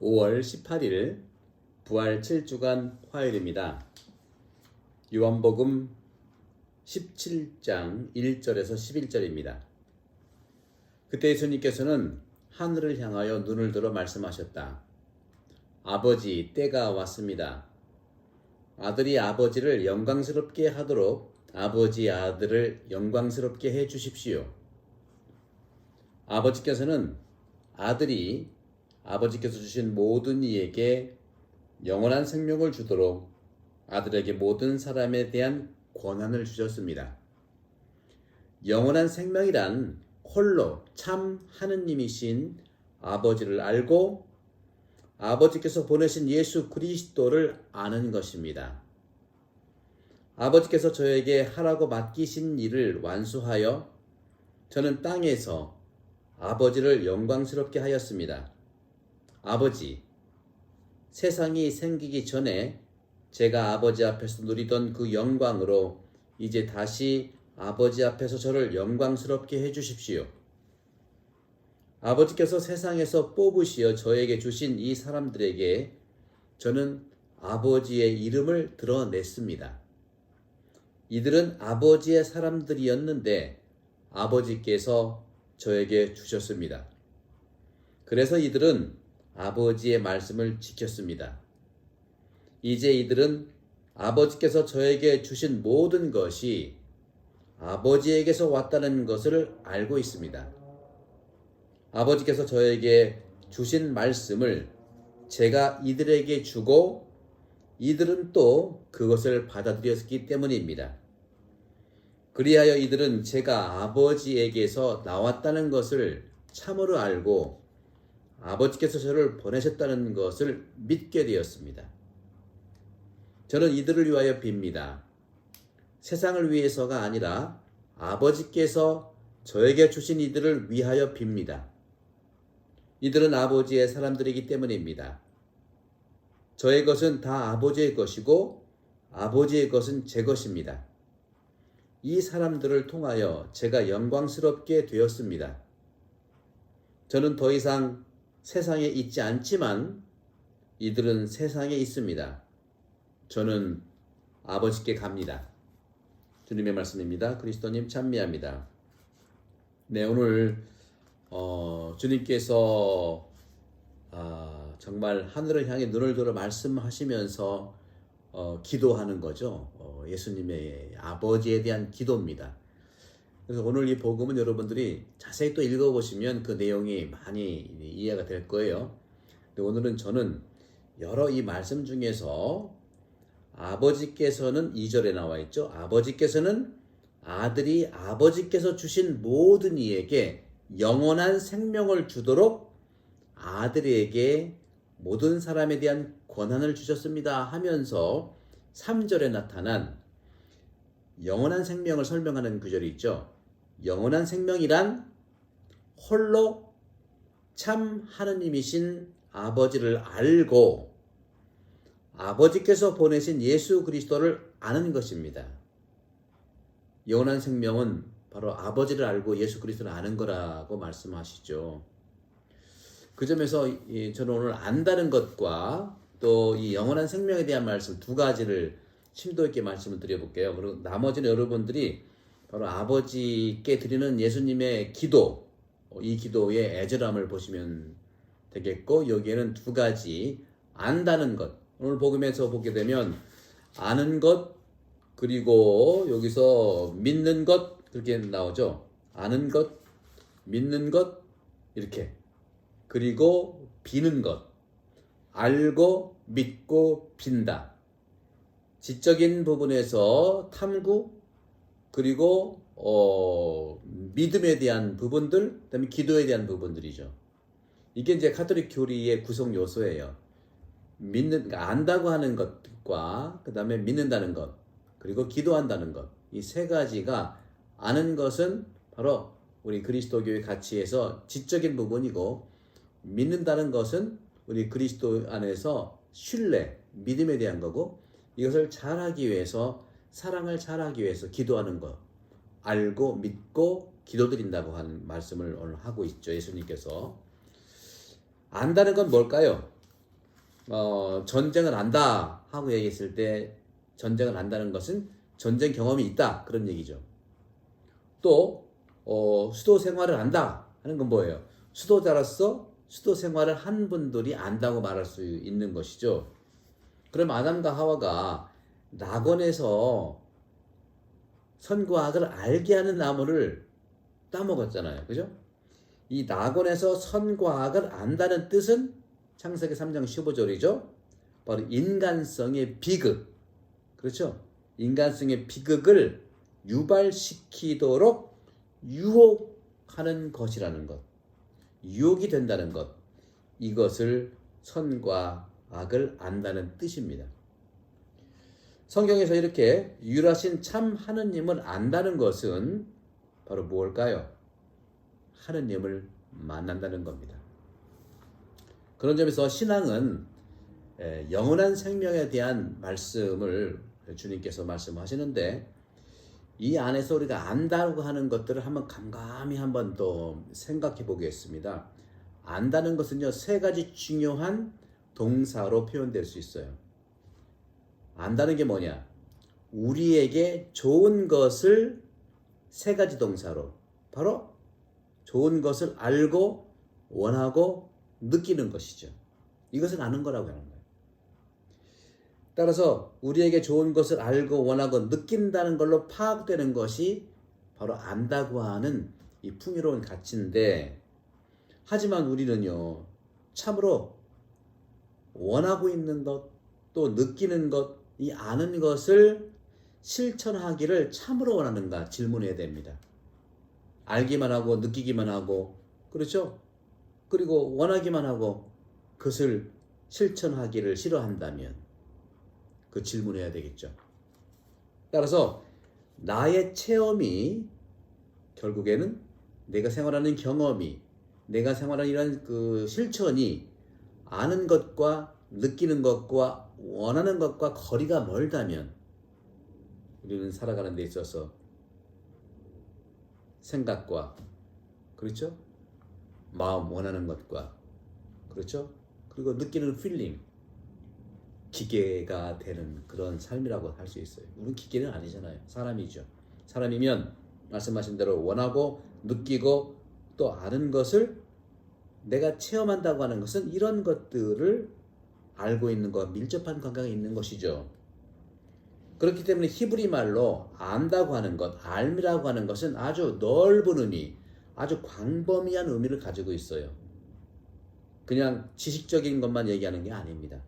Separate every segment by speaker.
Speaker 1: 5월 18일 부활 7주간 화요일입니다. 요한복음 17장 1절에서 11절입니다. 그때 예수님께서는 하늘을 향하여 눈을 들어 말씀하셨다. 아버지, 때가 왔습니다. 아들이 아버지를 영광스럽게 하도록 아버지 아들을 영광스럽게 해 주십시오. 아버지께서는 아들이 아버지께서 주신 모든 이에게 영원한 생명을 주도록 아들에게 모든 사람에 대한 권한을 주셨습니다. 영원한 생명이란 홀로 참 하느님이신 아버지를 알고 아버지께서 보내신 예수 그리스도를 아는 것입니다. 아버지께서 저에게 하라고 맡기신 일을 완수하여 저는 땅에서 아버지를 영광스럽게 하였습니다. 아버지, 세상이 생기기 전에 제가 아버지 앞에서 누리던 그 영광으로 이제 다시 아버지 앞에서 저를 영광스럽게 해주십시오. 아버지께서 세상에서 뽑으시어 저에게 주신 이 사람들에게 저는 아버지의 이름을 드러냈습니다. 이들은 아버지의 사람들이었는데 아버지께서 저에게 주셨습니다. 그래서 이들은 아버지의 말씀을 지켰습니다. 이제 이들은 아버지께서 저에게 주신 모든 것이 아버지에게서 왔다는 것을 알고 있습니다. 아버지께서 저에게 주신 말씀을 제가 이들에게 주고 이들은 또 그것을 받아들였기 때문입니다. 그리하여 이들은 제가 아버지에게서 나왔다는 것을 참으로 알고 아버지께서 저를 보내셨다는 것을 믿게 되었습니다. 저는 이들을 위하여 빕니다. 세상을 위해서가 아니라 아버지께서 저에게 주신 이들을 위하여 빕니다. 이들은 아버지의 사람들이기 때문입니다. 저의 것은 다 아버지의 것이고 아버지의 것은 제 것입니다. 이 사람들을 통하여 제가 영광스럽게 되었습니다. 저는 더 이상 세상에 있지 않지만 이들은 세상에 있습니다. 저는 아버지께 갑니다. 주님의 말씀입니다. 그리스도님 찬미합니다. 네, 오늘 주님께서 정말 하늘을 향해 눈을 들어 말씀하시면서 기도하는 거죠. 예수님의 아버지에 대한 기도입니다. 그래서 오늘 이 복음은 여러분들이 자세히 또 읽어보시면 그 내용이 많이 이해가 될 거예요. 근데 오늘은 저는 여러 이 말씀 중에서 아버지께서는 2절에 나와 있죠. 아버지께서는 아들이 아버지께서 주신 모든 이에게 영원한 생명을 주도록 아들에게 모든 사람에 대한 권한을 주셨습니다 하면서 3절에 나타난 영원한 생명을 설명하는 구절이 있죠. 영원한 생명이란 홀로 참 하느님이신 아버지를 알고 아버지께서 보내신 예수 그리스도를 아는 것입니다. 영원한 생명은 바로 아버지를 알고 예수 그리스도를 아는 거라고 말씀하시죠. 그 점에서 저는 오늘 안다는 것과 또 이 영원한 생명에 대한 말씀 두 가지를 심도 있게 말씀을 드려볼게요. 그리고 나머지는 여러분들이 바로 아버지께 드리는 예수님의 기도, 이 기도의 애절함을 보시면 되겠고, 여기에는 두 가지 안다는 것, 오늘 복음에서 보게 되면 아는 것, 그리고 여기서 믿는 것, 그렇게 나오죠. 아는 것, 믿는 것, 이렇게. 그리고 비는 것, 알고 믿고 빈다. 지적인 부분에서 탐구, 그리고 믿음에 대한 부분들, 그다음에 기도에 대한 부분들이죠. 이게 이제 가톨릭 교리의 구성 요소예요. 그러니까 안다고 하는 것과 그다음에 믿는다는 것, 그리고 기도한다는 것, 이 세 가지가 아는 것은 바로 우리 그리스도교의 가치에서 지적인 부분이고, 믿는다는 것은 우리 그리스도 안에서 신뢰, 믿음에 대한 거고, 이것을 잘하기 위해서, 사랑을 잘하기 위해서 기도하는 것, 알고 믿고 기도드린다고 하는 말씀을 오늘 하고 있죠. 예수님께서. 안다는 건 뭘까요? 전쟁을 안다 하고 얘기했을 때 전쟁을 안다는 것은 전쟁 경험이 있다 그런 얘기죠. 또 수도 생활을 안다 하는 건 뭐예요? 수도자로서 수도 생활을 한 분들이 안다고 말할 수 있는 것이죠. 그럼 아담과 하와가 낙원에서 선과 악을 알게 하는 나무를 따먹었잖아요. 그죠? 이 낙원에서 선과 악을 안다는 뜻은 창세기 3장 15절이죠. 바로 인간성의 비극. 그렇죠? 인간성의 비극을 유발시키도록 유혹하는 것이라는 것. 유혹이 된다는 것. 이것을 선과 악을 안다는 뜻입니다. 성경에서 이렇게 유일하신 참 하느님을 안다는 것은 바로 무엇일까요? 하느님을 만난다는 겁니다. 그런 점에서 신앙은 영원한 생명에 대한 말씀을 주님께서 말씀하시는데 이 안에서 우리가 안다고 하는 것들을 한번 감감히 한번 또 생각해 보겠습니다. 안다는 것은요, 세 가지 중요한 동사로 표현될 수 있어요. 안다는 게 뭐냐? 우리에게 좋은 것을 세 가지 동사로 바로 좋은 것을 알고 원하고 느끼는 것이죠. 이것을 아는 거라고 하는 거예요. 따라서 우리에게 좋은 것을 알고 원하고 느낀다는 걸로 파악되는 것이 바로 안다고 하는 이 풍요로운 가치인데, 하지만 우리는요, 참으로 원하고 있는 것, 또 느끼는 것, 이 아는 것을 실천하기를 참으로 원하는가 질문해야 됩니다. 알기만 하고 느끼기만 하고, 그렇죠? 그리고 원하기만 하고 그것을 실천하기를 싫어한다면 그 질문해야 되겠죠. 따라서 나의 체험이 결국에는 내가 생활하는 경험이, 내가 생활하는 이런 그 실천이 아는 것과 느끼는 것과 원하는 것과 거리가 멀다면 우리는 살아가는 데 있어서 생각과, 그렇죠? 마음 원하는 것과, 그렇죠? 그리고 느끼는 필링, 기계가 되는 그런 삶이라고 할 수 있어요. 우리는 기계는 아니잖아요. 사람이죠. 사람이면 말씀하신 대로 원하고 느끼고 또 아는 것을 내가 체험한다고 하는 것은 이런 것들을 알고 있는 것, 밀접한 관계가 있는 것이죠. 그렇기 때문에 히브리 말로 안다고 하는 것, 알미라고 하는 것은 아주 넓은 의미, 아주 광범위한 의미를 가지고 있어요. 그냥 지식적인 것만 얘기하는 게 아닙니다.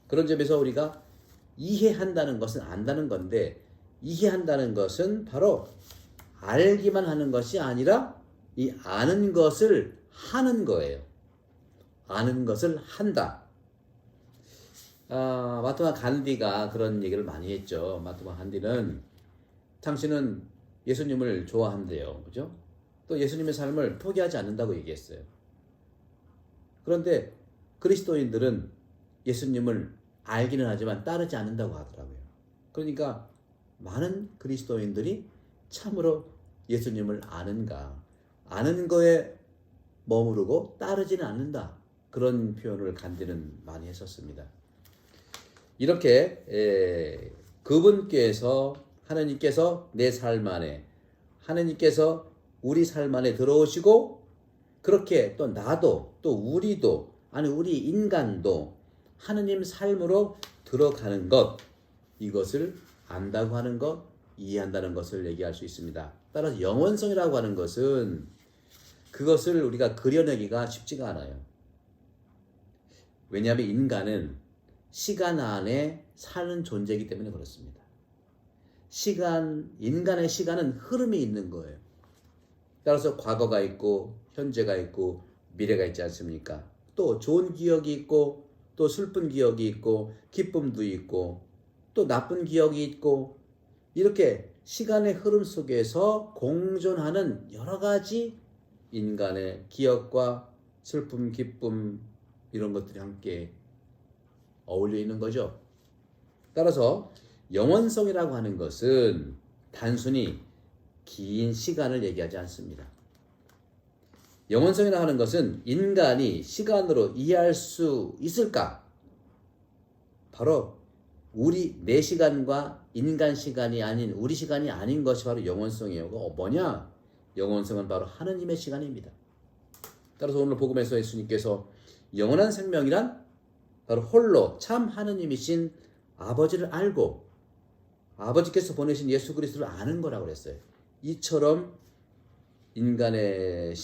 Speaker 1: 그런 점에서 우리가 이해한다는 것은 안다는 건데, 이해한다는 것은 바로 알기만 하는 것이 아니라 이 아는 것을 하는 거예요. 아는 것을 한다. 마트마 간디가 그런 얘기를 많이 했죠. 마트마 간디는 당신은 예수님을 좋아한대요. 그죠? 또 예수님의 삶을 포기하지 않는다고 얘기했어요. 그런데 그리스도인들은 예수님을 알기는 하지만 따르지 않는다고 하더라고요. 그러니까 많은 그리스도인들이 참으로 예수님을 아는가, 아는 거에 머무르고 따르지는 않는다. 그런 표현을 간디는 많이 했었습니다. 이렇게 그분께서, 하나님께서 내 삶 안에, 하나님께서 우리 삶 안에 들어오시고, 그렇게 또 나도, 또 우리도, 아니 우리 인간도 하느님 삶으로 들어가는 것, 이것을 안다고 하는 것, 이해한다는 것을 얘기할 수 있습니다. 따라서 영원성이라고 하는 것은 그것을 우리가 그려내기가 쉽지가 않아요. 왜냐하면 인간은 시간 안에 사는 존재이기 때문에 그렇습니다. 인간의 시간은 흐름이 있는 거예요. 따라서 과거가 있고 현재가 있고 미래가 있지 않습니까? 또 좋은 기억이 있고 또 슬픈 기억이 있고 기쁨도 있고 또 나쁜 기억이 있고, 이렇게 시간의 흐름 속에서 공존하는 여러 가지 인간의 기억과 슬픔, 기쁨, 이런 것들이 함께 어울려 있는 거죠. 따라서 영원성이라고 하는 것은 단순히 긴 시간을 얘기하지 않습니다. 영원성이라 하는 것은 인간이 시간으로 이해할 수 있을까? 바로 내 시간과 인간 시간이 아닌 우리 시간이 아닌 것이 바로 영원성이에요. 뭐냐? 영원성은 바로 하느님의 시간입니다. 따라서 오늘 복음에서 예수님께서 영원한 생명이란 바로 홀로 참 하느님이신 아버지를 알고 아버지께서 보내신 예수 그리스도를 아는 거라고 그랬어요. 이처럼 인간은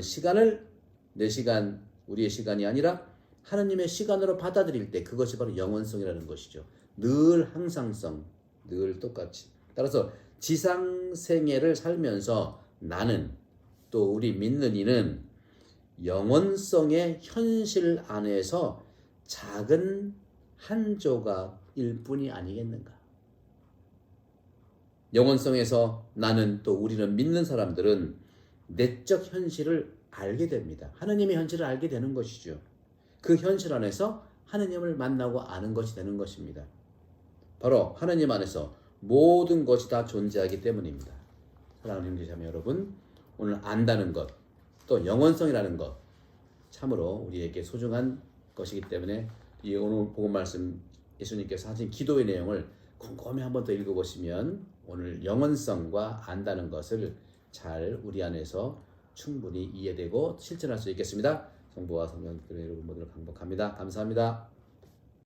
Speaker 1: 시간을 내 시간, 우리의 시간이 아니라 하느님의 시간으로 받아들일 때 그것이 바로 영원성이라는 것이죠. 늘 항상성, 늘 똑같이. 따라서 지상생애를 살면서 나는 또 우리 믿는 이는 영원성의 현실 안에서 작은 한 조각일 뿐이 아니겠는가. 영원성에서 나는 또 우리는 믿는 사람들은 내적 현실을 알게 됩니다. 하느님의 현실을 알게 되는 것이죠. 그 현실 안에서 하느님을 만나고 아는 것이 되는 것입니다. 바로 하느님 안에서 모든 것이 다 존재하기 때문입니다. 사랑하는 형제자매 여러분, 오늘 안다는 것, 또 영원성이라는 것, 참으로 우리에게 소중한 것이기 때문에 이 오늘 복음 말씀 예수님께서 하신 기도의 내용을 곰곰이 한번 더 읽어보시면 오늘 영원성과 안다는 것을 잘 우리 안에서 충분히 이해되고 실천할 수 있겠습니다. 성부와 성령 여러분 모두를 반복합니다. 감사합니다.